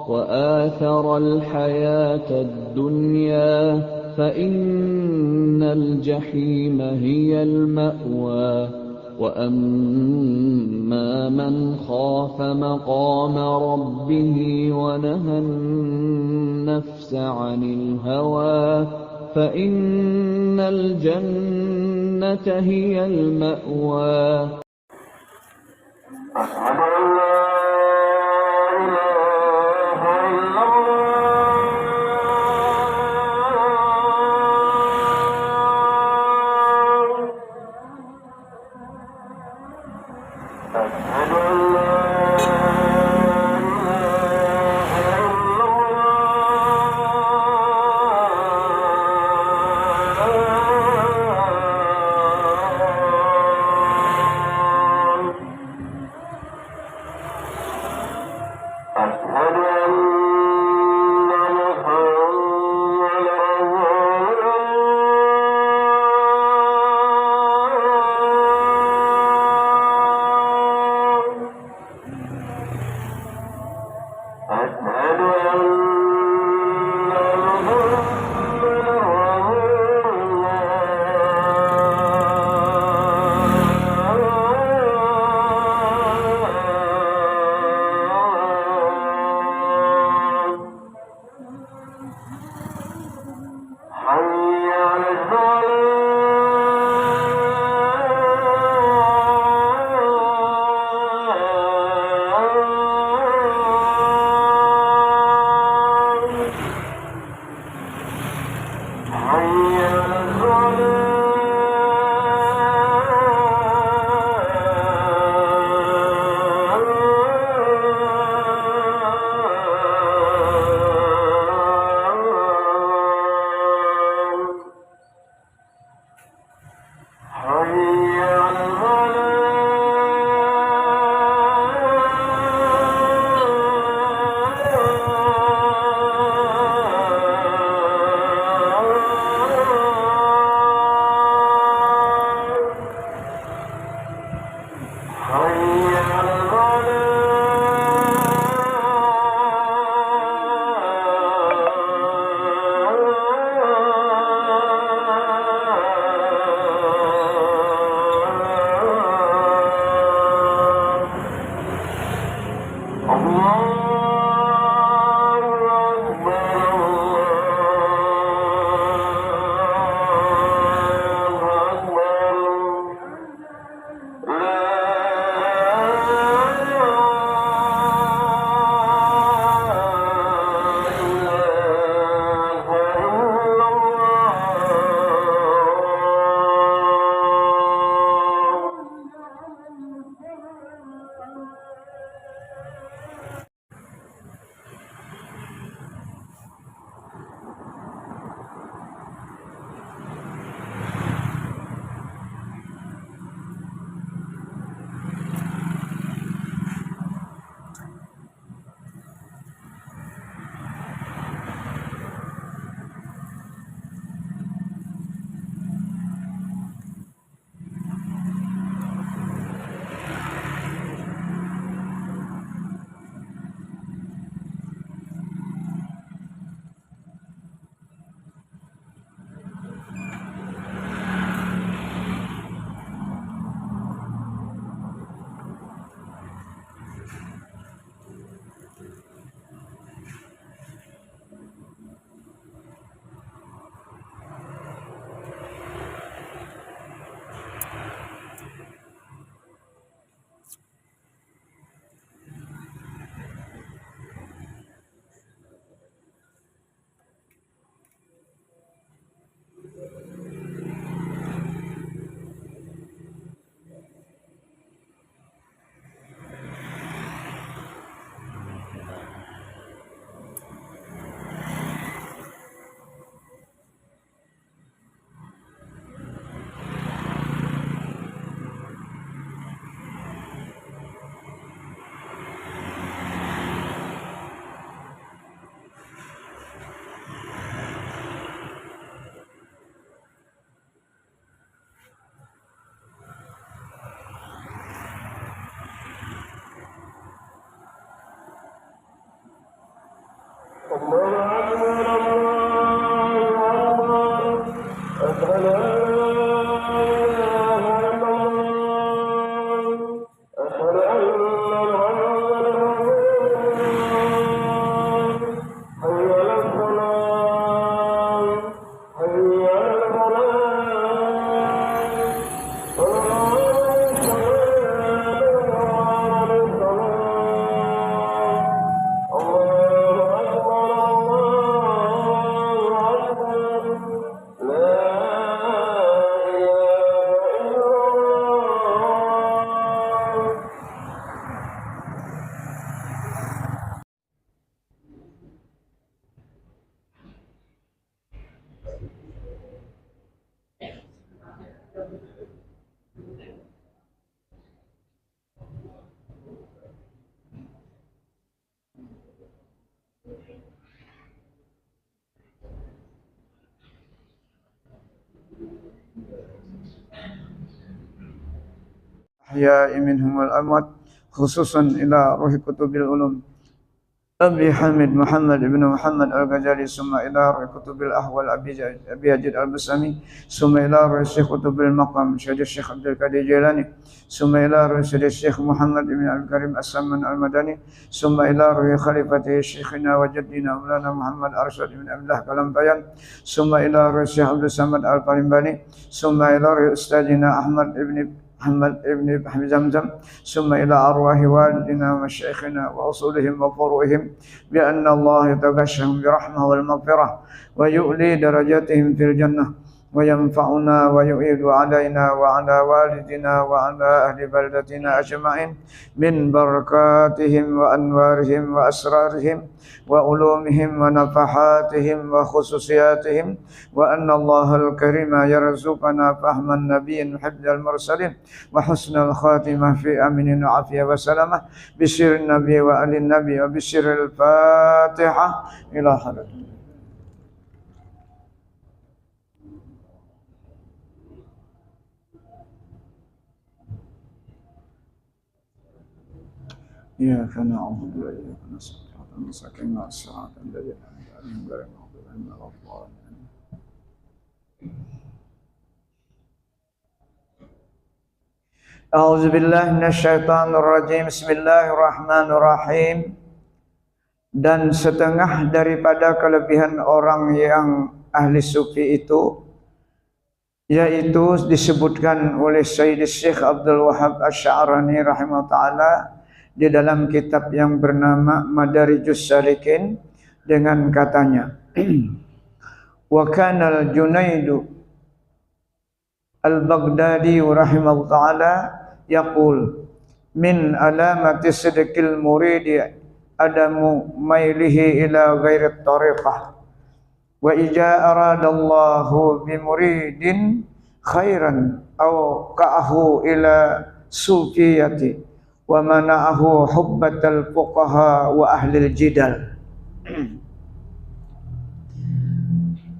وآثر الحياة الدنيا فإن الجحيم هي المأوى وأما من خاف مقام ربه ونهى النفس عن الهوى فإن الجنة هي المأوى. أشهد أن لا إله إلا الله. أشهد أن لا أشهد أن محمدا رسول الله. أشهد أن محمدا رسول الله. أحياء منهم والأموات خصوصا إلى روح كتب العلوم أبي حامد محمد بن محمد الغزالي ثم إلى روح كتب الأحوال أبي يزيد البسامي ثم إلى روح الشيخ كتب المقام سيد الشيخ عبد القادر الجيلاني ثم إلى روح سيد الشيخ محمد بن عبد الكريم السمان المدني ثم إلى روح خليفته شيخنا وجدنا مولانا محمد أرشد بن عبد الله كلامبيان ثم إلى روح الشيخ عبد الصمد القلمباني ثم إلى روح أستاذنا أحمد ابن حمد زمزم ثم إلى أرواح والدنا ومشايخنا وأصولهم وفروعهم بأن الله يتغشهم برحمة والمغفرة ويؤلي درجاتهم في الجنة وينفعنا ويعيد علينا وعلى والدنا وعلى أهل بلدتنا أجمعين من بركاتهم وأنوارهم وأسرارهم وعلومهم ونفحاتهم وخصوصياتهم وأن الله الكريم يرزقنا فهم النبي حفظ المرسلين وحسن الخاتمة في أمن وعافية وسلامة بسر النبي وآل النبي وبسر الفاتحة إلى حضرة إياك نعبد وإياك نستعين المستقيم الصراط الذين أنعمت عليهم غير المغضوب عليهم ولا الضالين. أعوذ بالله minasyaitonir rajim. Bismillahirrahmanirrahim. Dan setengah daripada kelebihan orang yang ahli sufi itu, yaitu disebutkan oleh Sayyid Syekh Abdul Wahab Asy'arani rahimahullah ta'ala di dalam kitab yang bernama Madarijus Salikin dengan katanya wa kana al-Junaidu al-Baghdadi rahimahullah ta'ala yaqul min alamati sidqil muridi adamu mailihi ila ghairi tariqah wa ija aradallahu bi muridin khairan aw ka'ahu ila sufiyati wa mana'ahu hubbatal fuqaha wa ahlil jidal.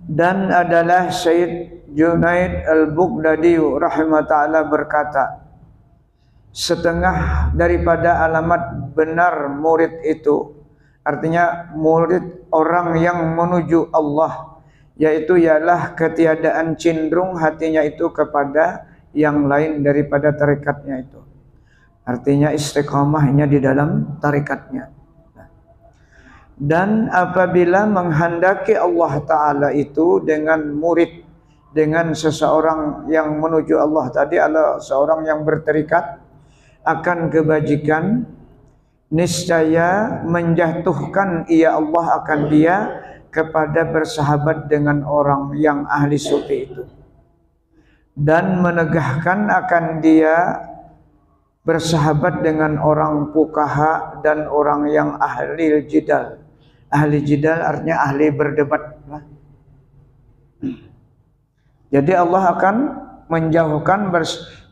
Dan adalah Sayyid Junaid al-Baghdadi rahimahullah ta'ala berkata, setengah daripada alamat benar murid itu, artinya murid orang yang menuju Allah, yaitu ialah ketiadaan cenderung hatinya itu kepada yang lain daripada tarikatnya itu. Artinya istiqamahnya di dalam tarikatnya. Dan apabila menghendaki Allah Ta'ala itu dengan murid, dengan seseorang yang menuju Allah tadi adalah seorang yang bertarikat akan kebajikan, niscaya menjatuhkan ia Allah akan dia kepada bersahabat dengan orang yang ahli sufi itu, dan menegahkan akan dia bersahabat dengan orang fuqaha dan orang yang ahli jidal. Ahli jidal artinya ahli berdebat. Jadi Allah akan menjauhkan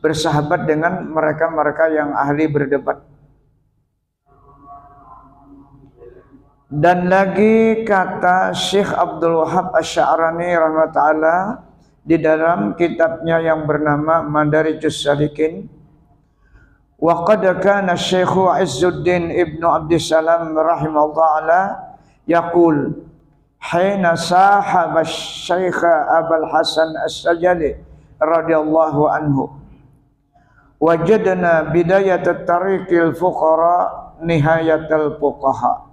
bersahabat dengan mereka-mereka yang ahli berdebat. Dan lagi kata Syekh Abdul Wahab Asy'arani rahimahullah ta'ala di dalam kitabnya yang bernama Madarijus Salikin, wa qad kana Syekh Izzuddin Ibnu Abdissalam rahimahullah ta'ala yaqul hina sahaba Syekh Abul Hasan As-Sajali radhiyallahu anhu wajadna bidayat at-tariqil fuqara nihayatal fuqaha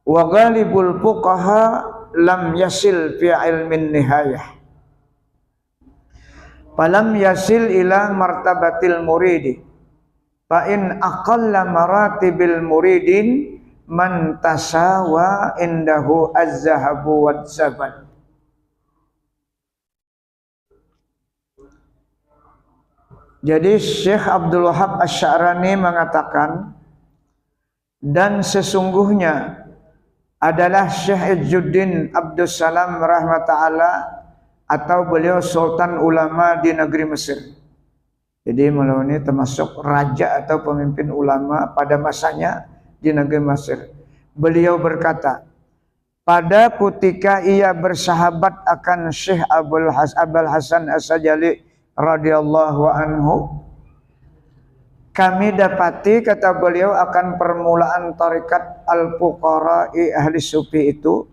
wa ghalibul fuqaha lam yasil fi ilmin nihayah falam yasil ila martabatil muridi fa in aqalla maratibil muridin man tasawa indahu az-zahabu wad-zaban. Jadi Syekh Abdul Wahab Asy-Sya'rani mengatakan, dan sesungguhnya adalah Syekh Izzuddin Abdus Salam rahmatullah atau beliau sultan ulama di negeri Mesir. Jadi beliau ini termasuk raja atau pemimpin ulama pada masanya di negeri Mesir. Beliau berkata, pada ketika ia bersahabat akan Syekh Abul Hasan As-Sajali radhiyallahu anhu, kami dapati, kata beliau, akan permulaan tarikat al-fuqara'i ahli sufi itu,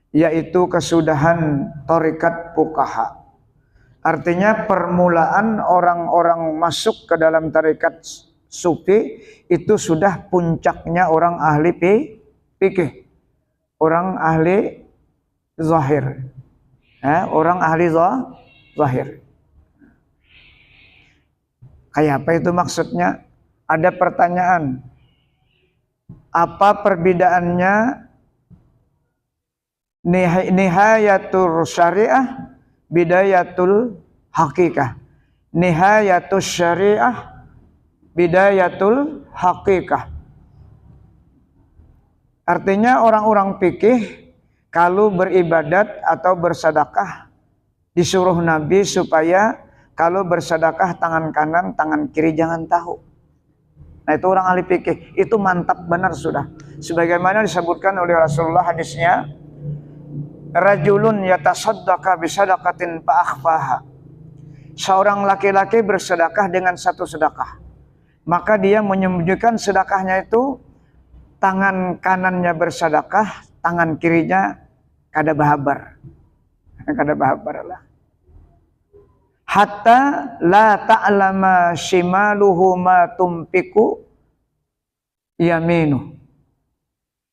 yaitu kesudahan tarikat fuqaha. Artinya permulaan orang-orang masuk ke dalam tarikat sufi itu sudah puncaknya orang ahli fikih, orang ahli zahir, orang ahli zahir. Kayak apa itu maksudnya? Ada pertanyaan. Apa perbedaannya nihayatul syariah, bidayatul hakikah? Nihayatul syariah, bidayatul hakikah. Artinya orang-orang fikih kalau beribadat atau bersedekah disuruh Nabi supaya kalau bersedekah tangan kanan, tangan kiri jangan tahu. Nah itu orang ahli fikih, itu mantap benar sudah. Sebagaimana disebutkan oleh Rasulullah hadisnya, rajulun yatasaddaqa bisadaqatin fa'akhfaha. Seorang laki-laki bersedekah dengan satu sedekah, maka dia menyembunyikan sedekahnya itu, tangan kanannya bersedekah, tangan kirinya kada bahabar. Kada bahabar lah. Hatta la ta'lama shimaluhu ma tumpiku yaminu.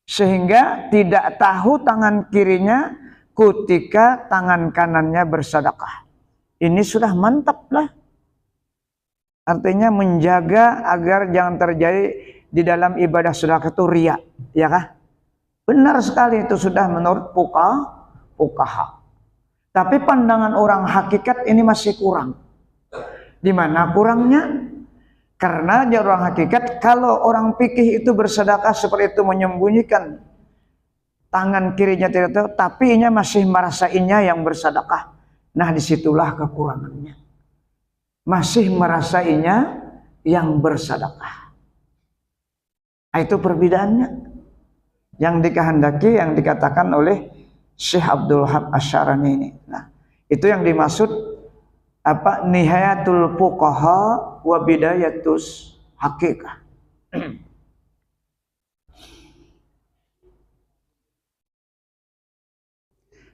Sehingga tidak tahu tangan kirinya ketika tangan kanannya bersedekah. Ini sudah mantap lah. Artinya menjaga agar jangan terjadi di dalam ibadah sedekah itu riya, ya kah? Benar sekali itu sudah menurut fuqaha. Tapi pandangan orang hakikat ini masih kurang. Di mana kurangnya? Karena di orang hakikat, kalau orang fikih itu bersedekah seperti itu menyembunyikan tangan kirinya tidak tahu, tapi inya masih merasa inya yang bersedekah. Nah disitulah kekurangannya. Masih merasa inya yang bersedekah. Nah, itu perbedaannya. Yang dikehendaki, yang dikatakan oleh Syekh Abdul Wahab Asy-Sya'rani ini. Nah, itu yang dimaksud apa? Nihayatul fuqaha wa bidayatus hakikah.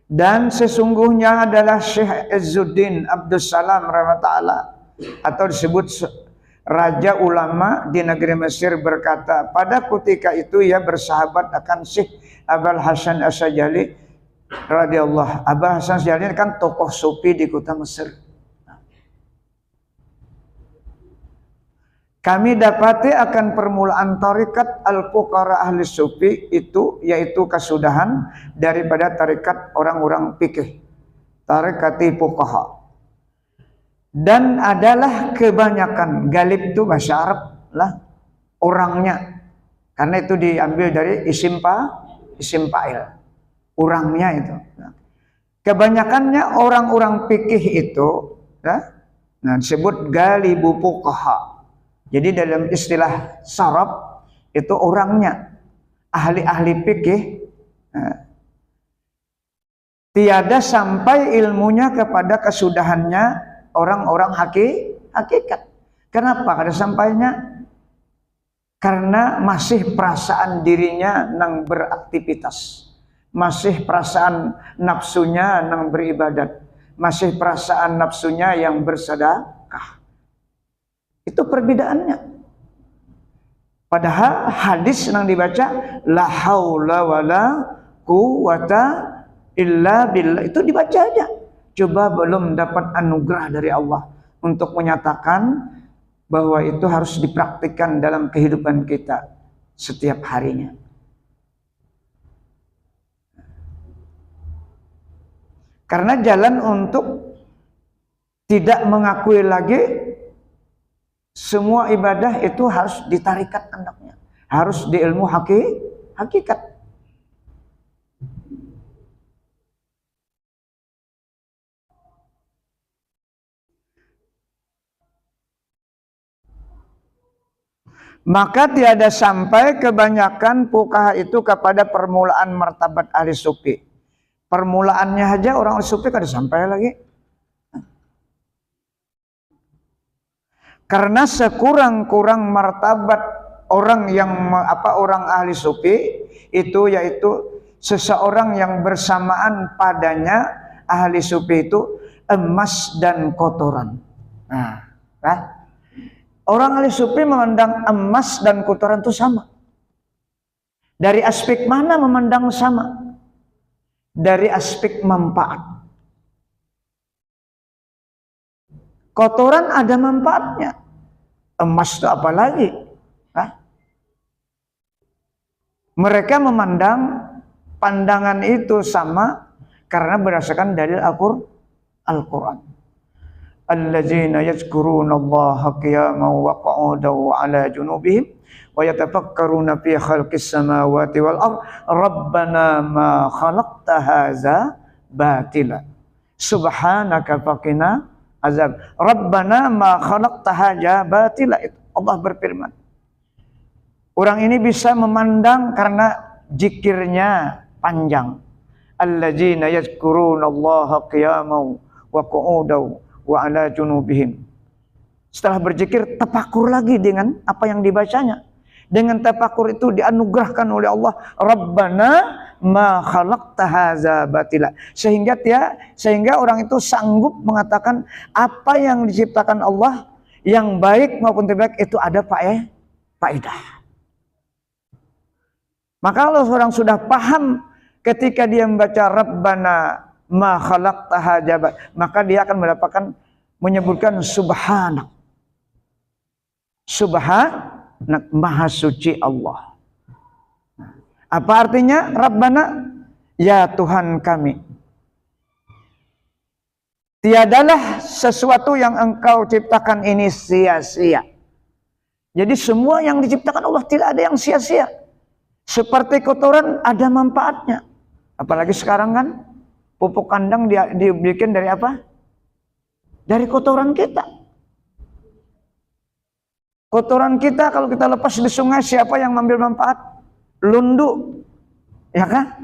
Dan sesungguhnya adalah Syekh Izzuddin Abdus Salam rahmatullah atau disebut raja ulama di negeri Mesir berkata, pada ketika itu ia bersahabat akan Syekh Abul Hasan As-Sajali radhiyallahu. Abul Hasan As-Sajali kan tokoh sufi di kota Mesir. Kami dapati akan permulaan tarikat al-fuqara ahli sufi itu, yaitu kesudahan daripada tarikat orang-orang fikih, tarikati fuqaha. Dan adalah kebanyakan, galib itu bahasa Arab lah, orangnya, karena itu diambil dari isim fa'il, orangnya itu. Kebanyakannya orang-orang fikih itu, nah disebut galibu fuqaha. Jadi dalam istilah saraf itu orangnya, ahli-ahli fikih, tiada sampai ilmunya kepada kesudahannya orang-orang hakikat. Kenapa kada sampainya? Karena masih perasaan dirinya nang beraktivitas, masih perasaan nafsunya nang beribadat, masih perasaan nafsunya yang bersedekah. Itu perbedaannya. Padahal hadis yang dibaca la haula wala quwata illa billah itu dibaca aja. Coba belum dapat anugerah dari Allah untuk menyatakan bahwa itu harus dipraktikkan dalam kehidupan kita setiap harinya. Karena jalan untuk tidak mengakui lagi semua ibadah itu harus ditarikat andaknya, harus di ilmu hakikat. Maka tiada sampai kebanyakan fuqaha itu kepada permulaan martabat ahli sufi. Permulaannya aja orang ahli sufi kada sampai lagi. Karena sekurang-kurang martabat orang yang orang ahli sufi itu yaitu seseorang yang bersamaan padanya ahli sufi itu emas dan kotoran. Nah, kan? Orang ahli sufi memandang emas dan kotoran itu sama. Dari aspek mana memandang sama? Dari aspek manfaat. Kotoran ada manfaatnya. Emas itu apa lagi? Hah? Mereka memandang pandangan itu sama karena berdasarkan dalil Al-Quran. Alladzina yazkurunallaha qiyaman wa qu'udan wa 'ala junubihim wa yatafakkaruna fi khalqis samawati wal ardh rabbana ma khalaqta hadza batila subhanaka faqina azab. Rabbana ma khalaqta hadza batila. Allah berfirman, orang ini bisa memandang karena zikirnya panjang. Alladzina yazkurunallaha qiyaman wa qu'udan wa ala junubihim. Setelah berzikir, tafakur lagi dengan apa yang dibacanya. Dengan tafakur itu dianugerahkan oleh Allah, Rabbana ma khalaqta hadza batila. Sehingga orang itu sanggup mengatakan apa yang diciptakan Allah, yang baik maupun tidak baik itu ada faedah. Maka kalau orang sudah paham ketika dia membaca Rabbana ma khalaqta hadza, maka dia akan mendapatkan menyebutkan subhanak. Subhanak, maha suci Allah. Apa artinya Rabbana? Ya Tuhan kami, tiadalah sesuatu yang Engkau ciptakan ini sia-sia. Jadi semua yang diciptakan Allah tidak ada yang sia-sia. Seperti kotoran ada manfaatnya. Apalagi sekarang kan pupuk kandang dibikin dari apa? Dari kotoran kita. Kotoran kita kalau kita lepas di sungai, siapa yang mengambil manfaat? Lundu. Ya kan?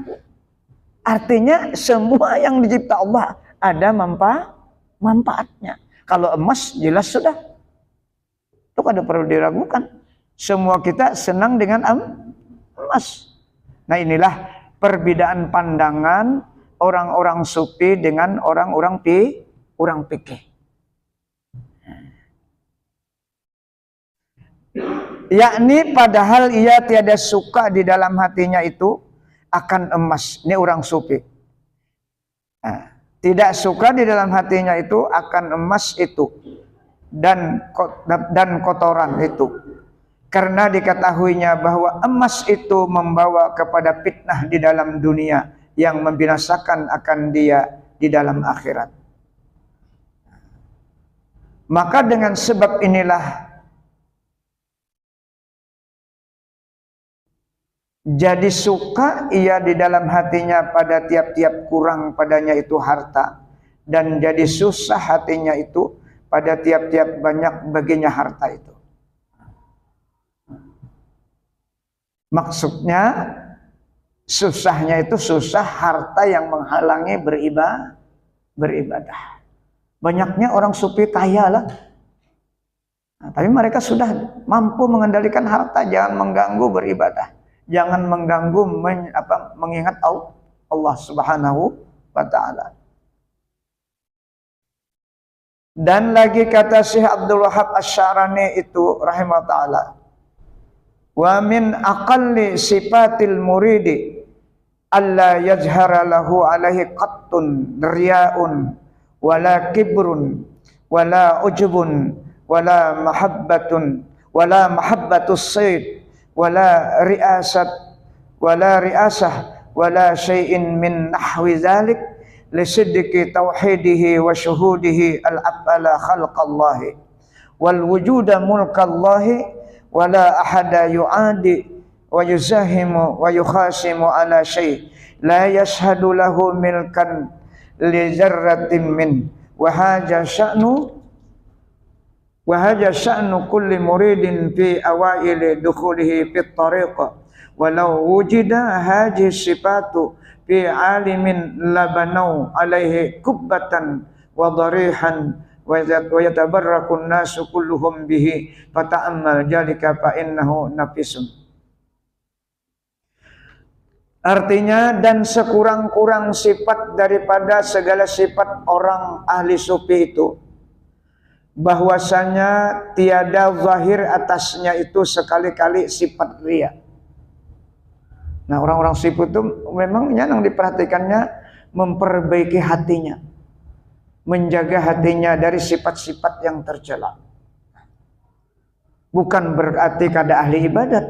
Artinya semua yang dicipta Allah ada manfaatnya. Kalau emas jelas sudah. Itu kada perlu diragukan. Semua kita senang dengan emas. Nah inilah perbedaan pandangan orang-orang sufi dengan orang fikih. Yakni padahal ia tiada suka di dalam hatinya itu akan emas. Ini orang sufi. Nah, tidak suka di dalam hatinya itu akan emas itu dan kotoran itu. Karena diketahuinya bahwa emas itu membawa kepada fitnah di dalam dunia yang membinasakan akan dia di dalam akhirat. Maka dengan sebab inilah jadi suka ia di dalam hatinya pada tiap-tiap kurang padanya itu harta, dan jadi susah hatinya itu pada tiap-tiap banyak baginya harta itu. Maksudnya susahnya itu susah harta yang menghalangi beribadah. Banyaknya orang sufi kaya lah. Nah, tapi mereka sudah mampu mengendalikan harta, jangan mengganggu beribadah, jangan mengganggu mengingat Allah Subhanahu wa taala. Dan lagi kata Syekh Abdul Wahab Asy-Sya'rani itu rahimahullah taala, wa min aqalli sifatil muridi alla yajhara lahu alaihi qattun riya'un wala kibrun wala ujbun wala mahabbatus sayd wala riasah wala syai'in min nahwi dzalik li sidqi tauhidihi wa syuhudihi al-af'ala khalqallahi wal wujuda mulkallahi wala ahada yu'adi wa yuzahimu wa yukhasimu ala syai' la yashhadu lahu milkan li zarratin min wa haja sya'nu kulli muridin fi awaili dukhulihi fi tariqa walau wujida hadhihi sifatu fi alimin labanau alaihi kubbatan wa darihan wa yatabarraku nasu kulluhum bihi fata'ammal jalika fa innahu nafisun. Artinya, dan sekurang-kurang sifat daripada segala sifat orang ahli sufi itu, bahwasanya tiada zahir atasnya itu sekali-kali sifat riya. Nah, orang-orang sufi itu memang yang diperhatikannya memperbaiki hatinya, menjaga hatinya dari sifat-sifat yang tercela. Bukan berarti kada ahli ibadat.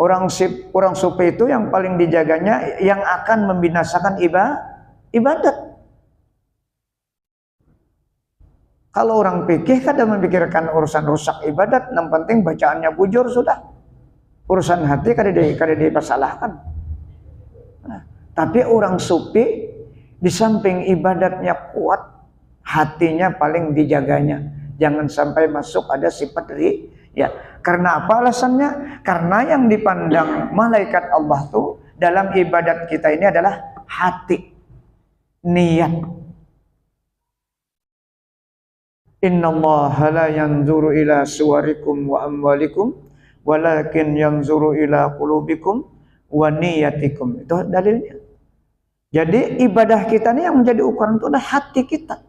Orang sufi itu yang paling dijaganya yang akan membinasakan ibadat. Kalau orang fikih kada memikirkan urusan rusak ibadat, yang penting bacaannya bujur sudah. Urusan hati kada dipersalahkan. Nah, tapi orang sufi di samping ibadatnya kuat, hatinya paling dijaganya. Jangan sampai masuk ada sifat ya. Karena apa alasannya? Karena yang dipandang malaikat Allah tuh dalam ibadat kita ini adalah hati, niat. Innallaha la yanzuru ila suwarikum wa amwalikum walakin yanzuru ila qulubikum wa niyatikum. Itu dalilnya. Jadi ibadah kita ini yang menjadi ukuran itu adalah hati kita.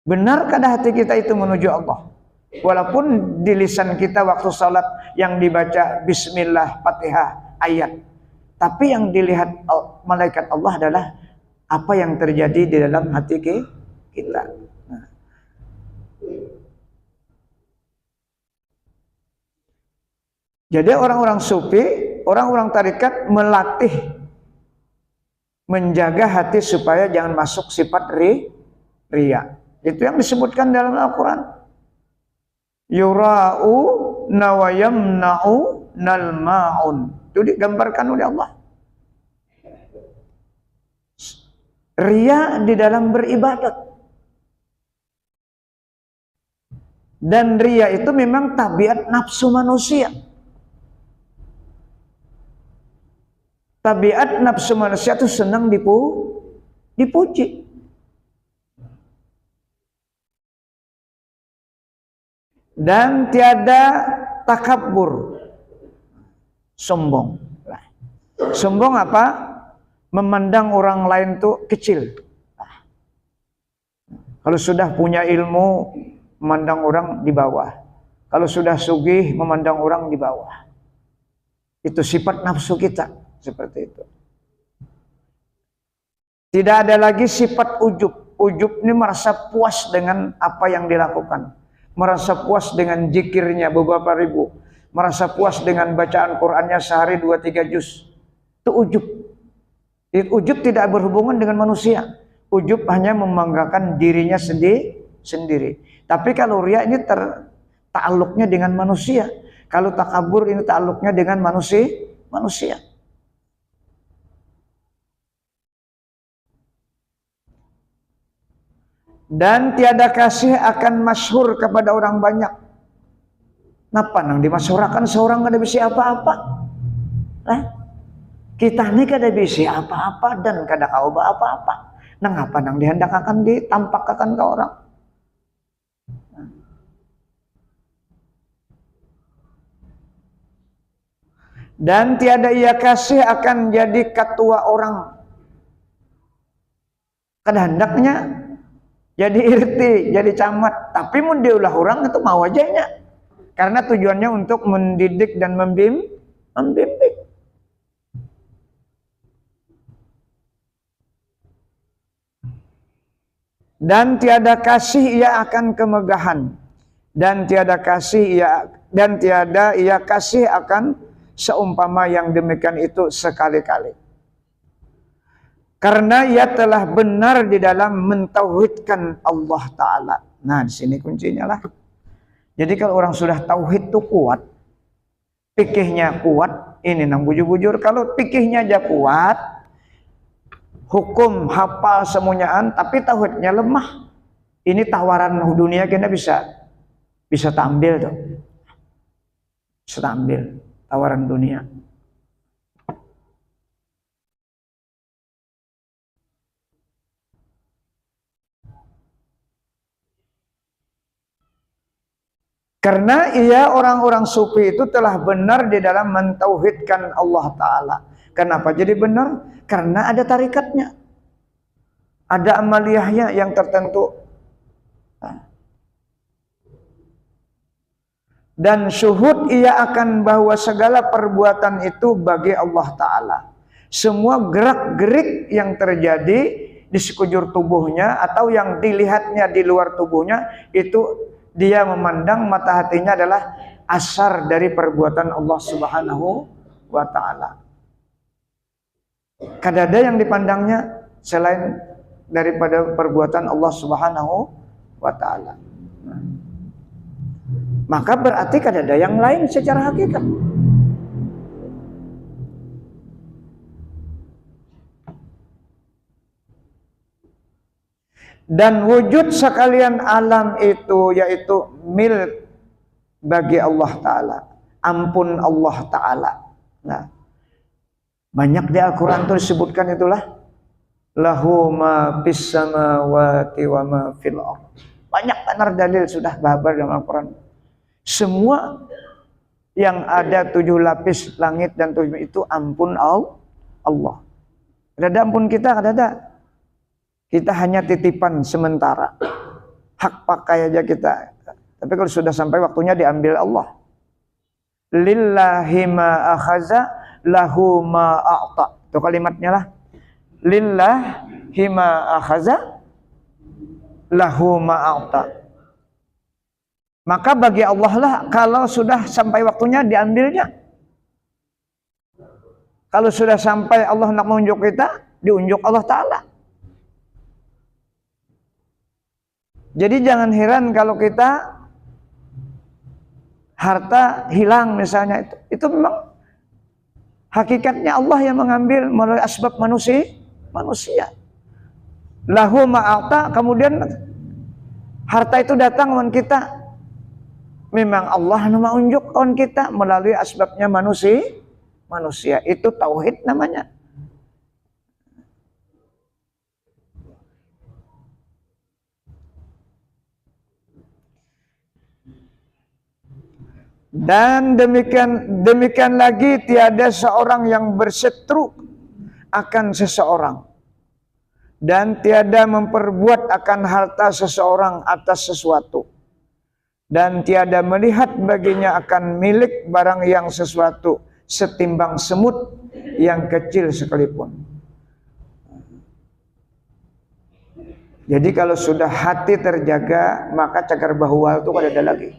Benar kada hati kita itu menuju Allah? Walaupun di lisan kita waktu salat yang dibaca bismillah Fatihah ayat, tapi yang dilihat malaikat Allah adalah apa yang terjadi di dalam hati kita. Nah. Jadi orang-orang sufi, orang-orang tarekat melatih menjaga hati supaya jangan masuk sifat riya. Itu yang disebutkan dalam Al-Quran. Yura'u nawayamna'u nalma'un. Itu digambarkan oleh Allah. Riya di dalam beribadat. Dan riya itu memang tabiat nafsu manusia. Tabiat nafsu manusia itu senang dipuji. Dan tiada takabur, sombong. Sombong apa? Memandang orang lain tuh kecil. Kalau sudah punya ilmu, memandang orang di bawah. Kalau sudah sugih, memandang orang di bawah. Itu sifat nafsu kita, seperti itu. Tidak ada lagi sifat ujub. Ujub ini merasa puas dengan apa yang dilakukan. Merasa puas dengan zikirnya beberapa ribu, merasa puas dengan bacaan Qur'annya sehari 2-3 juz. Itu ujub. Ujub tidak berhubungan dengan manusia. Ujub hanya membanggakan dirinya sendiri. Tapi kalau riya ini ta'alluqnya dengan manusia. Kalau takabur ini ta'alluqnya dengan manusia. Dan tiada kasih akan masyhur kepada orang banyak. Napa nang dimasyhurakan seorang kada bisa apa-apa? Kita ini kada bisa apa-apa dan kada kau apa-apa. Nang apa nang dihendak akan ditampakkan ke orang? Dan tiada ia kasih akan jadi ketua orang. Kada hendaknya jadi RT, jadi camat, tapi mun diulah orang itu mau ajanya. Karena tujuannya untuk mendidik dan membimbing. Dan tiada kasih ia akan kemegahan, dan tiada ia kasih akan seumpama yang demikian itu sekali-kali. Karena ia telah benar di dalam mentauhidkan Allah Ta'ala. Nah, di sini kuncinya lah. Jadi kalau orang sudah tauhid itu kuat, fikihnya kuat, ini nang bujur-bujur. Kalau fikihnya aja kuat, hukum hafal semuanyaan, tapi tauhidnya lemah. Ini tawaran dunia kita bisa tampil tuh. Bisa tampil tawaran dunia. Karena ia orang-orang sufi itu telah benar di dalam mentauhidkan Allah Ta'ala. Kenapa jadi benar? Karena ada tarikatnya, ada amaliyahnya yang tertentu. Dan syuhud ia akan bahwa segala perbuatan itu bagi Allah Ta'ala. Semua gerak-gerik yang terjadi di sekujur tubuhnya atau yang dilihatnya di luar tubuhnya, itu dia memandang mata hatinya adalah asar dari perbuatan Allah Subhanahu wa Ta'ala. Kadada yang dipandangnya selain daripada perbuatan Allah Subhanahu wa Ta'ala. Maka berarti kadada yang lain secara hakikat. Dan wujud sekalian alam itu yaitu milik bagi Allah Ta'ala, ampun Allah Ta'ala. Nah, banyak di Al-Quran itu disebutkan itulah lahu ma fis samawati wa ma fil ardh. Banyak benar dalil sudah babar dalam Al-Quran. Semua yang ada 7 lapis langit dan 7 itu ampun Allah. Ada ampun kita, ada. Kita hanya titipan sementara. Hak pakai aja kita. Tapi kalau sudah sampai waktunya diambil Allah. Lillahi ma akhaza lahu ma a'ta. Itu kalimatnya lah. Lillahi ma akhaza lahu ma a'ta. Maka bagi Allah lah kalau sudah sampai waktunya diambilnya. Kalau sudah sampai Allah nak menunjuk kita, diunjuk Allah Ta'ala. Jadi jangan heran kalau kita harta hilang misalnya, itu memang hakikatnya Allah yang mengambil melalui asbab manusia. Lahu ma'ata, kemudian harta itu datang kepada kita. Memang Allah yang menunjuk kepada kita melalui asbabnya manusia. Itu tauhid namanya. Dan demikian lagi tiada seorang yang berseteru akan seseorang, dan tiada memperbuat akan harta seseorang atas sesuatu, dan tiada melihat baginya akan milik barang yang sesuatu setimbang semut yang kecil sekalipun. Jadi kalau sudah hati terjaga, maka cagar bahwal itu kada ada lagi.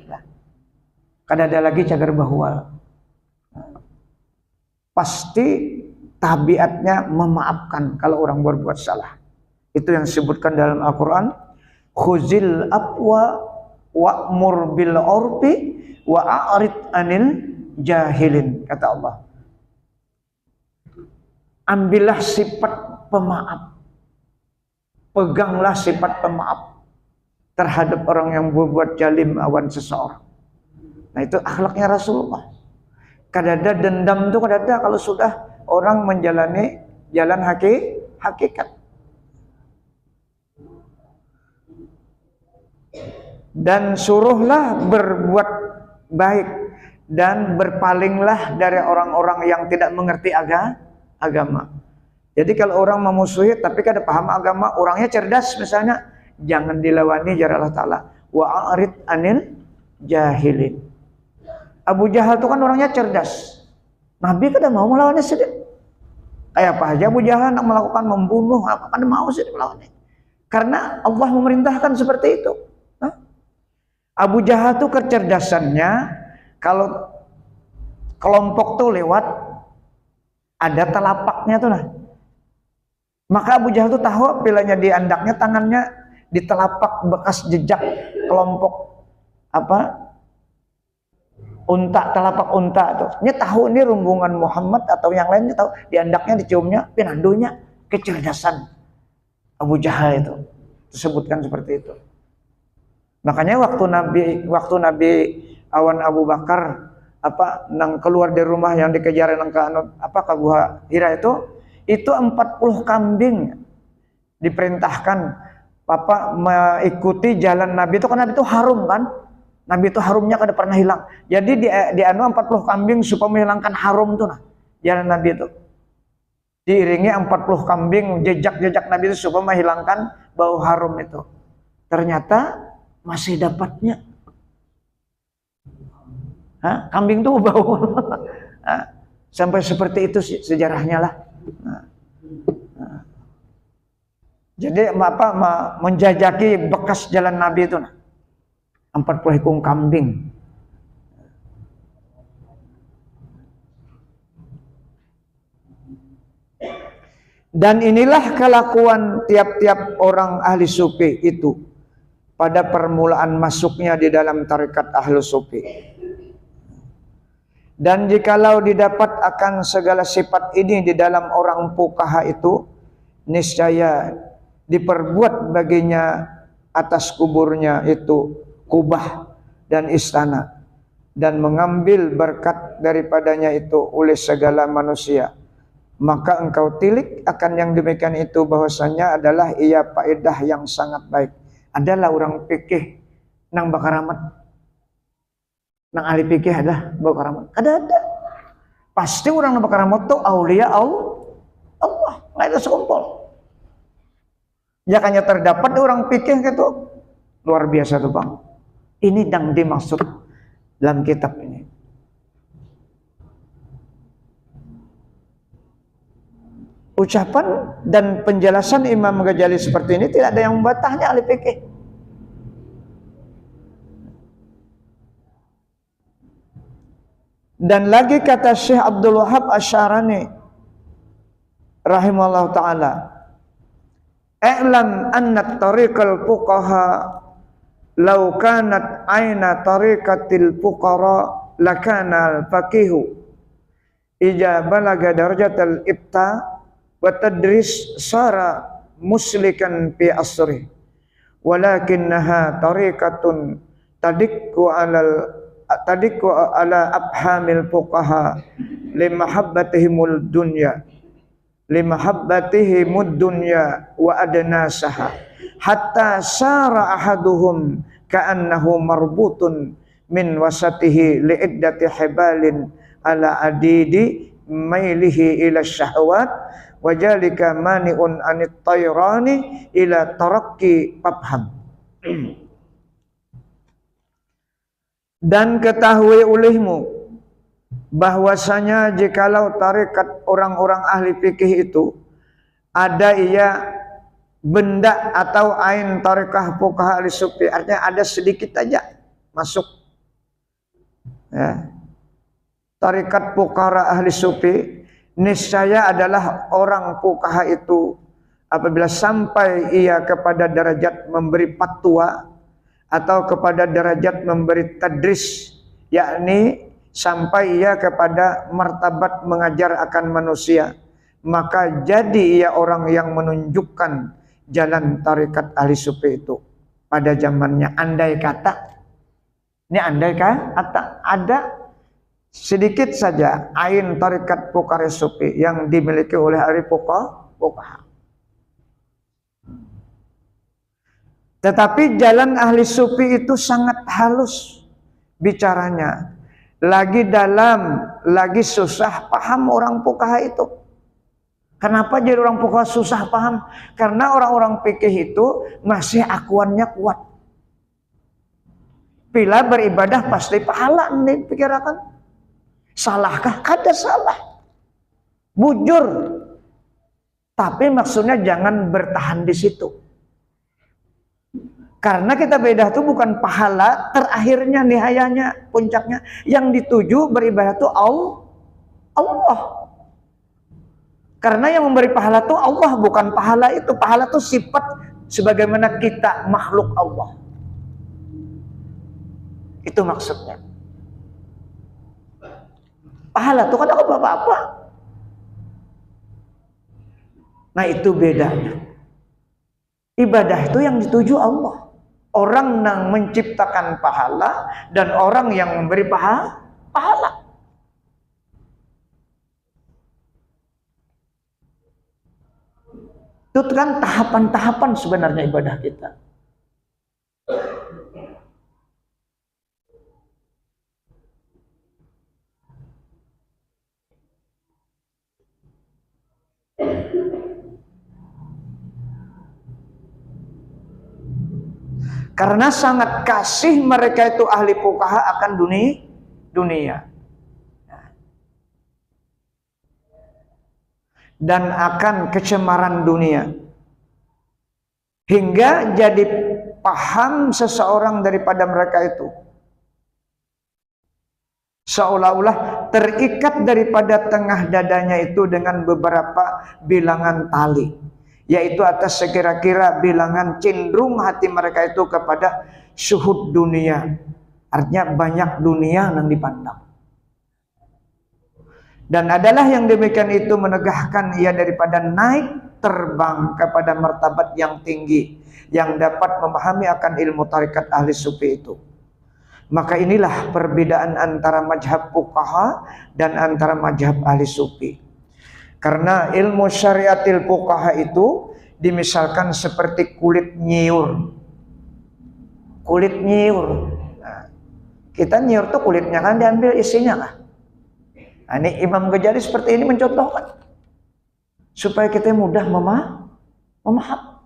Kada ada lagi cagar bahwal. Pasti tabiatnya memaafkan kalau orang berbuat salah. Itu yang disebutkan dalam Al-Quran. Khuzil afwa wa'mur bil urfi wa a'rid anil jahilin, kata Allah. Ambillah sifat pemaaf. Peganglah sifat pemaaf terhadap orang yang berbuat jalim awan seseorang. Nah, itu akhlaknya Rasulullah. Kadada dendam itu kadada kalau sudah orang menjalani jalan hakikat. Dan suruhlah berbuat baik dan berpalinglah dari orang-orang yang tidak mengerti agama. Jadi kalau orang memusuhi tapi kada paham agama, orangnya cerdas misalnya, jangan dilawani jar Allah Ta'ala. Wa a'rid anil jahilin. Abu Jahal itu kan orangnya cerdas. Nabi kada mau melawannya sedih. Kayak apa aja Abu Jahal nak melakukan membunuh, apa kada mau sedih melawannya. Karena Allah memerintahkan seperti itu. Abu Jahal tuh kecerdasannya, kalau kelompok tuh lewat, ada telapaknya tuh lah. Maka Abu Jahal tuh tahu pilanya di andaknya, tangannya di telapak bekas jejak kelompok unta, telapak unta tuh. Dia tahu ini rombongan Muhammad atau yang lainnya, tahu di andaknya diciumnya pinandonya. Kecerdasan Abu Jahal itu disebutkan seperti itu. Makanya waktu Nabi awan Abu Bakar nang keluar dari rumah yang dikejar nang ke Gua Hira itu 40 kambing diperintahkan mengikuti jalan Nabi itu, kan Nabi itu harum kan. Nabi itu harumnya kada pernah hilang. Jadi di 40 kambing supaya menghilangkan harum tuh jalan Nabi itu. Diiringi 40 kambing jejak-jejak Nabi itu supaya menghilangkan bau harum itu. Ternyata masih dapatnya. Kambing tuh bau. Sampai seperti itu sejarahnya lah. Jadi menjajaki bekas jalan Nabi itu 40 ekor kambing. Dan inilah kelakuan tiap-tiap orang ahli sufi itu pada permulaan masuknya di dalam tarekat ahli sufi. Dan jikalau didapat akan segala sifat ini di dalam orang fuqaha itu, niscaya diperbuat baginya atas kuburnya itu kubah dan istana, dan mengambil berkat daripadanya itu oleh segala manusia. Maka engkau tilik akan yang demikian itu, bahwasanya adalah ia faedah yang sangat baik. Adalah orang fikih nang bakaramat, nang ahli fikih ada bakaramat, ada. Pasti orang nang bakaramat tuh aulia Allah, nggak ada sekumpul. Ya hanya terdapat orang fikih gitu, luar biasa tuh bang. Ini yang dimaksud dalam kitab ini. Ucapan dan penjelasan Imam Ghazali seperti ini tidak ada yang membatahnya ahli fikih. Dan lagi kata Syekh Abdul Wahab Asy-Syarani rahimahullah taala, "I'lam anna tariqal fuqaha law kanat aina tariqatil fuqara lakana al-faqihu ija balaga darajatal ibta wa tadris sara muslikan fi asri walakinnaha tariqatun tadikku ala abhamil fuqaha limahabbatihimud dunya wa adnasaha hatta sara ahaduhum ka'annahu marbutun min wasatihi li'iddati hibalin ala adidi mailihi ila syahwat wajalika mani'un anit tayrani ila tarakki pabham. Dan ketahui olehmu bahwasanya jikalau tarekat orang-orang ahli fikih itu ada benda atau ain tarekah fuqaha ahli sufi, artinya ada sedikit aja masuk ya, tarekat fuqaha ahli sufi, niscaya adalah orang fuqaha itu apabila sampai ia kepada derajat memberi fatwa atau kepada derajat memberi tadris, yakni sampai ia kepada martabat mengajar akan manusia, maka jadi ia orang yang menunjukkan jalan tarekat ahli sufi itu pada zamannya. Andai kata ada sedikit saja ain tarekat fuqaha sufi yang dimiliki oleh ahli fuqaha. Tetapi jalan ahli sufi itu sangat halus bicaranya, lagi susah paham orang fuqaha itu. Kenapa jadi orang fuqaha susah paham? Karena orang-orang fikih itu masih akuannya kuat. Bila beribadah pasti pahala nih pikirkan. Salahkah? Kada salah. Bujur. Tapi maksudnya jangan bertahan di situ. Karena kita beda itu bukan pahala terakhirnya, nihayanya, puncaknya. Yang dituju beribadah itu Allah. Karena yang memberi pahala itu Allah, bukan pahala itu. Pahala itu sifat sebagaimana kita makhluk Allah. Itu maksudnya. Pahala itu kan aku apa-apa. Nah itu bedanya. Ibadah itu yang dituju Allah. Orang yang menciptakan pahala dan orang yang memberi pahala. Itu kan tahapan-tahapan sebenarnya ibadah kita. Karena sangat kasih mereka itu ahli fuqaha akan dunia. Dan akan kecemaran dunia. Hingga jadi paham seseorang daripada mereka itu. Seolah-olah terikat daripada tengah dadanya itu dengan beberapa bilangan tali. Yaitu atas sekira-kira bilangan cenderung hati mereka itu kepada syuhud dunia. Artinya banyak dunia yang dipandang. Dan adalah yang demikian itu menegahkan ia daripada naik terbang kepada martabat yang tinggi. Yang dapat memahami akan ilmu tarikat ahli sufi itu. Maka inilah perbedaan antara mazhab fuqaha dan antara mazhab ahli sufi. Karena ilmu syariatil fuqaha itu dimisalkan seperti kulit nyiur. Kulit nyiur. Nah, kita nyiur tuh kulitnya kan diambil isinya kan. Nah, ini Imam Ghazali seperti ini mencontohkan. Supaya kita mudah memaham.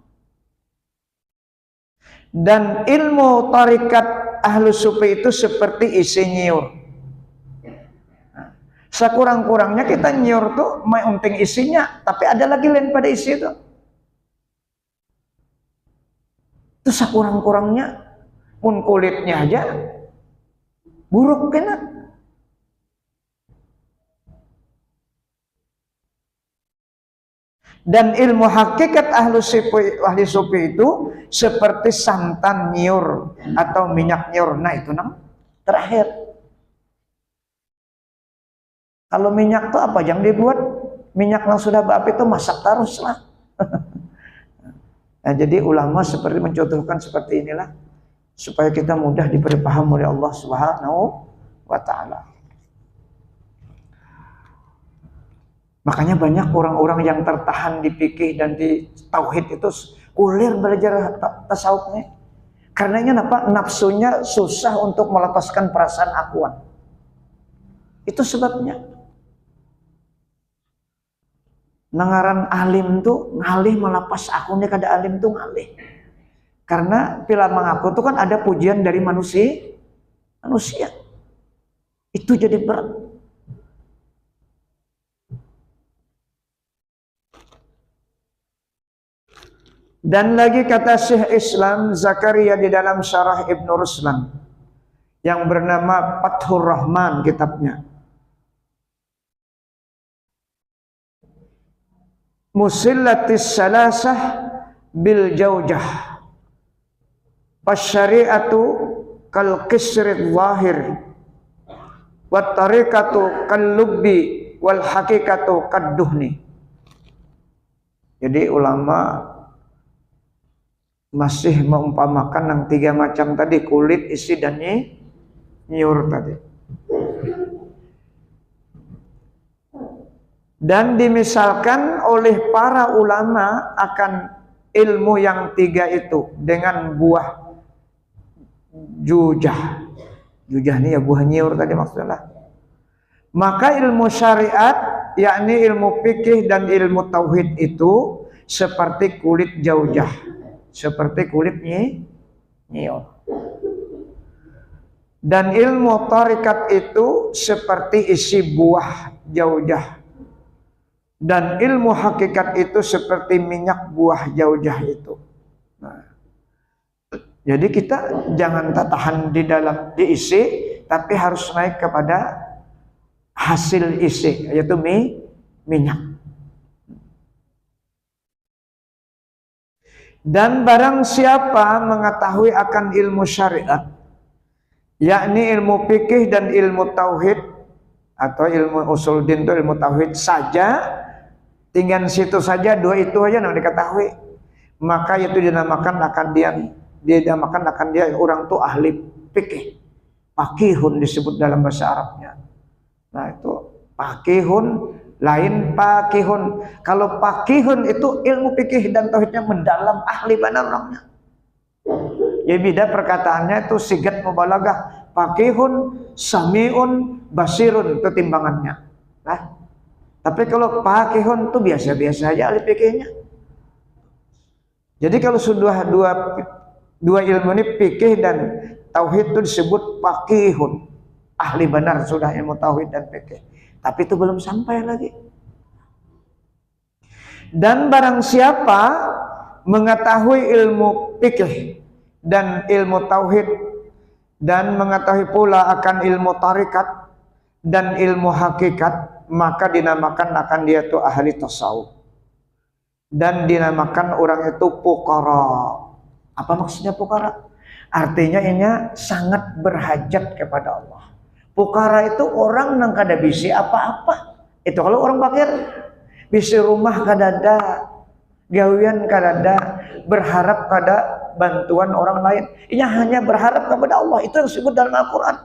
Dan ilmu tarikat ahlu sufi itu seperti isi nyiur. Sekurang-kurangnya kita nyiur tuh menting isinya, tapi ada lagi lain pada isi itu. Itu sekurang-kurangnya, pun kulitnya aja buruk kena. Dan ilmu hakikat ahli sufi itu seperti santan nyiur atau minyak nyiur. Nah itu terakhir. Kalau minyak itu apa yang dibuat? Minyak yang sudah berapi itu masak terus lah. Nah, jadi ulama seperti mencontohkan seperti inilah supaya kita mudah diberi paham oleh Allah Subhanahu wa taala. Makanya banyak orang-orang yang tertahan di fikih dan di tauhid itu kuliah belajar tasawufnya. Karenanya apa? Nafsunya susah untuk melepaskan perasaan akuan. Itu sebabnya. Nangaran alim tuh ngalih melepas akunnya kada alim tuh ngalih. Karena bila mengaku tuh kan ada pujian dari manusia. Itu jadi berat. Dan lagi kata Syekh Islam Zakaria di dalam syarah Ibn Ruslan yang bernama Fathur Rahman kitabnya. Musillatis salasah bil jaujah. Fasyari'atu kal qisrid zahir. Wat tariqatu kal lubbi wal haqiqatu kad duhni. Jadi ulama masih mengumpamakan yang tiga macam tadi, kulit, isi dan nyiur tadi. Dan dimisalkan oleh para ulama akan ilmu yang tiga itu dengan buah jujah. Jujah ini ya buah nyiur tadi maksudnya. Maka ilmu syariat, yakni ilmu fikih dan ilmu tauhid itu seperti kulit jaujah, seperti kulit nyiur. Dan ilmu tarikat itu seperti isi buah jaujah. Dan ilmu hakikat itu seperti minyak buah jaujah itu. Nah, jadi kita jangan tahan di dalam diisi, tapi harus naik kepada hasil isi, yaitu minyak. Dan barang siapa mengetahui akan ilmu syariat, yakni ilmu fikih dan ilmu tauhid, atau ilmu usuluddin itu ilmu tauhid saja, tinggal situ saja, dua itu aja yang diketahui, maka itu dinamakan akan dia orang tuh ahli fikih. Faqihun disebut dalam bahasa Arabnya. Nah itu faqihun, lain faqihun. Kalau faqihun itu ilmu fikih dan tauhidnya mendalam, ahli benar orangnya. Ya beda perkataannya itu sigat mubalaghah. Faqihun, sami'un, basirun itu timbangannya. Nah, tapi kalau faqihun itu biasa-biasa aja ahli fikihnya. Jadi kalau sudah dua ilmu ini fikih dan tauhid itu disebut faqihun. Ahli benar sudah ilmu tauhid dan fikih. Tapi itu belum sampai lagi. Dan barang siapa mengetahui ilmu fikih dan ilmu tauhid dan mengetahui pula akan ilmu tarikat dan ilmu hakikat, maka dinamakan akan dia itu ahli tasawuf. Dan dinamakan orang itu fuqara. Apa maksudnya fuqara? Artinya ini sangat berhajat kepada Allah. Fuqara itu orang yang kada bisi apa-apa. Itu kalau orang fakir, bisi rumah kadada, gawian kadada, berharap kada bantuan orang lain. Ia hanya berharap kepada Allah. Itu yang disebut dalam Al-Quran.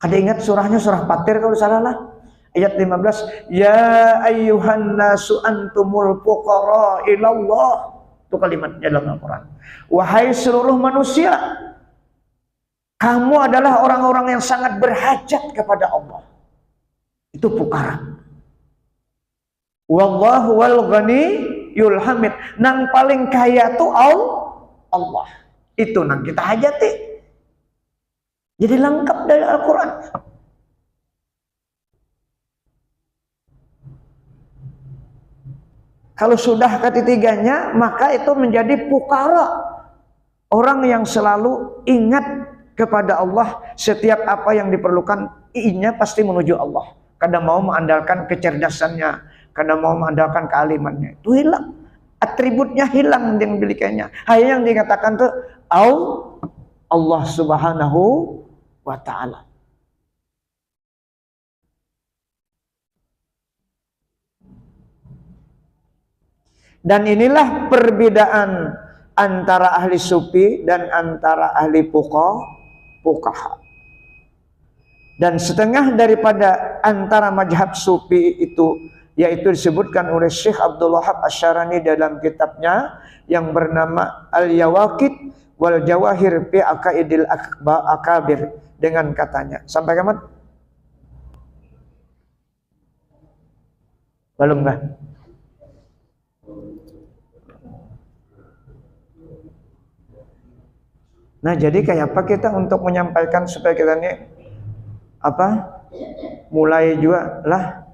Kada ingat surahnya, surah Fatir kalau salah lah. Ayat 15. Ya ayyuhan nasu antumul fuqara ilallah. Itu kalimatnya dalam Al-Quran. Wahai seluruh manusia, kamu adalah orang-orang yang sangat berhajat kepada Allah. Itu fuqara. Wallahu wal ghaniyul hamid. Nang paling kaya itu Allah. Itu nang kita hajati. Jadi lengkap dari Al-Quran. Kalau sudah ketiganya, maka itu menjadi fuqara. Orang yang selalu ingat kepada Allah, setiap apa yang diperlukan, inya pasti menuju Allah. Kadang mau mengandalkan kecerdasannya, kadang mau mengandalkan kealimannya. Itu hilang. Atributnya hilang yang dimilikinya. Hanya yang dikatakan tuh Allah Subhanahu wa ta'ala. Dan inilah perbedaan antara ahli sufi dan antara ahli fuqaha. Dan setengah daripada antara mazhab sufi itu, yaitu disebutkan oleh Syekh Abdul Wahab Asy-Syarani dalam kitabnya yang bernama Al-Yawaqid wal Jawahir fi Aqaidil Akabir, dengan katanya. Sampai kapan? Belum kah? Nah, jadi kayak apa kita untuk menyampaikan supaya kita ini mulai juga lah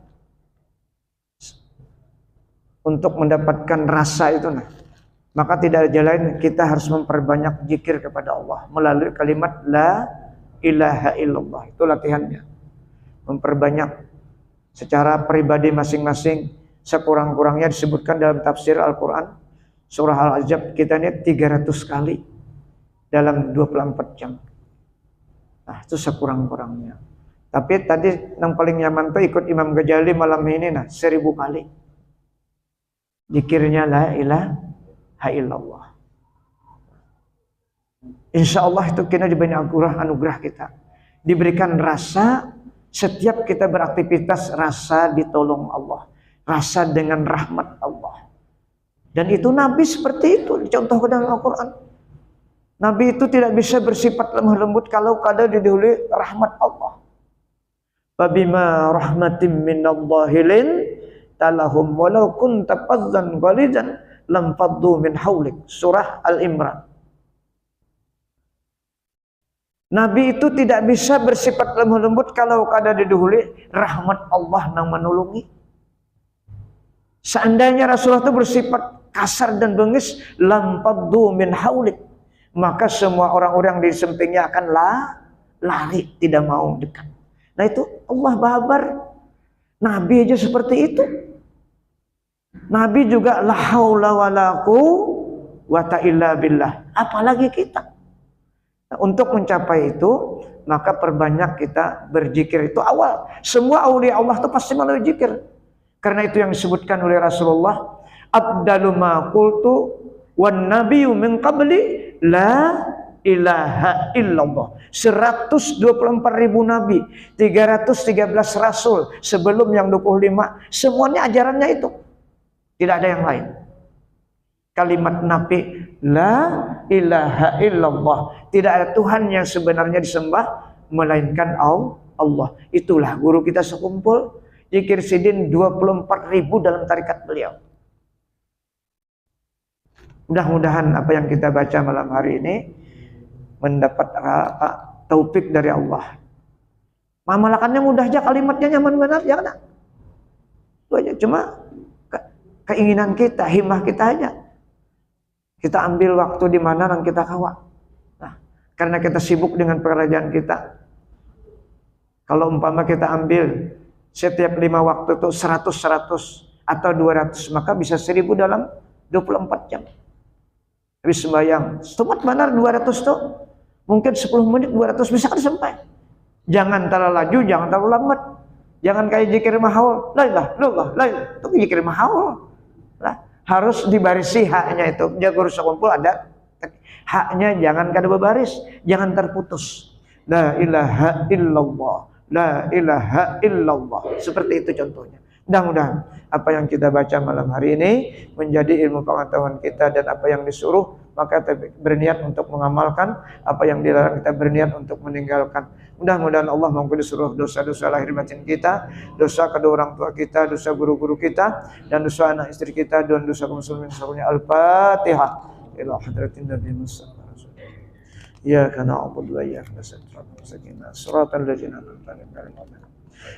untuk mendapatkan rasa itu. Nah, maka tidak ada jalan, kita harus memperbanyak zikir kepada Allah melalui kalimat la ilaha illallah. Itu latihannya. Memperbanyak secara pribadi masing-masing, sekurang-kurangnya disebutkan dalam tafsir Al-Quran surah Al-Ahzab kita ini 300 kali dalam 24 jam. Nah, itu sekurang-kurangnya. Tapi tadi yang paling nyaman tuh ikut Imam Ghazali malam ini 1000 kali. Zikirnya la ilaha illallah. Insya Allah itu kita diberi anugerah kita. Diberikan rasa setiap kita beraktivitas, rasa ditolong Allah. Rasa dengan rahmat Allah. Dan itu Nabi seperti itu dicontohkan dalam Al-Quran. Nabi itu tidak bisa bersifat lemah lembut kalau kadang didahului rahmat Allah. Fabima rahmatim minallahi lin talahum walau kunta fazzan ghalizan lam faddu min haulik. Surah Al-Imran. Nabi itu tidak bisa bersifat lemah lembut kalau kadang didahului rahmat Allah yang menolongi. Seandainya Rasulullah itu bersifat kasar dan bengis, lam faddu min haulik, maka semua orang-orang di sampingnya akan lari, tidak mau dekat. Nah itu Allah babar. Nabi aja seperti itu. Nabi juga la haula wala quwwata illa billah. Apalagi kita. Nah, untuk mencapai itu, maka perbanyak kita berzikir. Itu awal. Semua aulia Allah itu pasti melalui zikir. Karena itu yang disebutkan oleh Rasulullah, abdalu ma qultu wan nabiyyu min qabli la ilaha illallah. 124.000 nabi, 313 rasul sebelum yang 25, semuanya ajarannya itu. Tidak ada yang lain. Kalimat nabi la ilaha illallah. Tidak ada Tuhan yang sebenarnya disembah melainkan Allah. Itulah guru kita sekumpul. Zikir sidin 24.000 dalam tarikat beliau. Mudah-mudahan apa yang kita baca malam hari ini mendapat taufik dari Allah. Mamalakannya mudah aja, kalimatnya nyaman benar, ya kan? Itu aja, cuma keinginan kita, himmah kita aja. Kita ambil waktu di mana yang kita kawat. Nah, karena kita sibuk dengan pekerjaan kita. Kalau umpama kita ambil setiap 5 waktu itu 100 atau 200, maka bisa 1000 dalam 24 jam. Habis sembahyang, setepat benar 200 tuh. Mungkin 10 menit 200 bisa kan sampai. Jangan terlalu laju, jangan terlalu lambat. Jangan kayak zikir mahaul. La ilaha illallah, la ilaha. Itu zikir mahaul. Nah, harus dibarisi haknya itu. Jaga guru sekumpul ada haknya, jangan kada berbaris, jangan terputus. La ilaha illallah. La ilaha illallah. Seperti itu contohnya. Mudah-mudahan apa yang kita baca malam hari ini menjadi ilmu pengetahuan kita, dan apa yang disuruh maka kita berniat untuk mengamalkan, apa yang dilarang kita berniat untuk meninggalkan. Mudah-mudahan Allah mengampuni seluruh dosa-dosa lahir batin kita, dosa kedua orang tua kita, dosa guru-guru kita, dan dosa anak istri kita, dan dosa kaum muslimin seluruhnya. Al-Fatihah. Ila hadratin Nabi Musa. Iyyaka na'budu wa iyyaka nasta'in. Shiratal ladzina an'amta 'alaihim.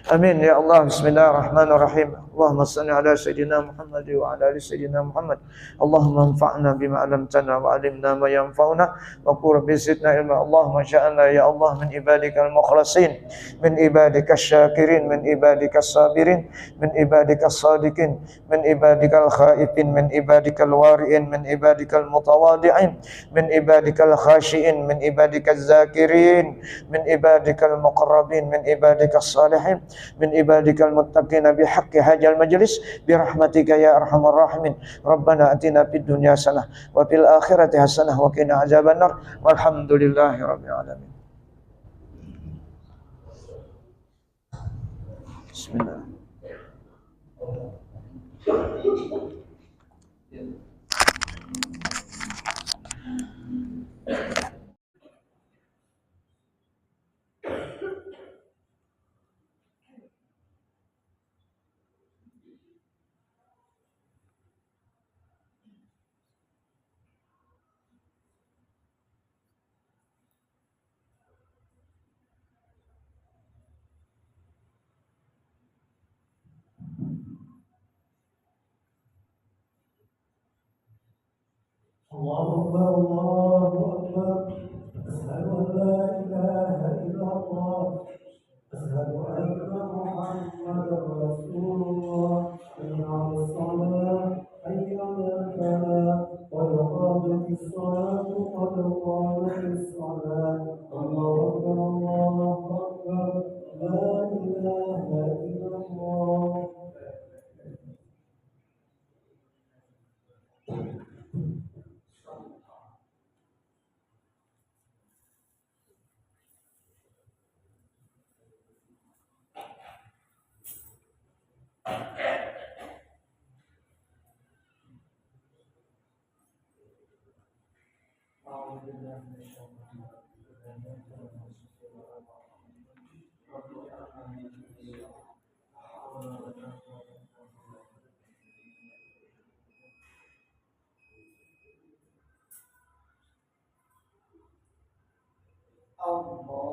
Amin ya Allah. Bismillahirrahmanirrahim. Allahumma shalli ala sayyidina Muhammad wa ala ali sayyidina Muhammad. Allahumma anfa'na bima 'allamtana wa 'allimna ma yanfa'una wa qur bi zidna ilma. Allahumma ja'alna ya Allah min ibadikal mukhlasin, min ibadikasy syakirin, min ibadikas sabirin, min ibadikas sadiqin, min ibadikal khaifin, min ibadikal wari'in, min ibadikal mutawaddi'in, min ibadikal khashiin, min ibadikaz zakirin, min ibadikal muqarrabin, min ibadikas salihin, min ibadikal muttaqin bihaqqi hajal majlis birahmatika ya arhamar rahimin. Rabbana atina fid dunya hasanah wa fil akhirati hasanah wa qina azabannar. Walhamdulillahi rabbil alamin. Bismillah. Allahu Akbar, Allahu Akbar. Asyhadu an la ilaha illallah. Asyhadu anna Muhammadar Rasulullah. Hayya 'alas shalah, hayya 'alal falah. Qad qamatis salatu, qad qamatis salat. Allahu Akbar, Allahu Akbar. La ilaha illallah. بالله من الشيطان الرجيم رب اجعلنا من الذين حول ولا قوة الله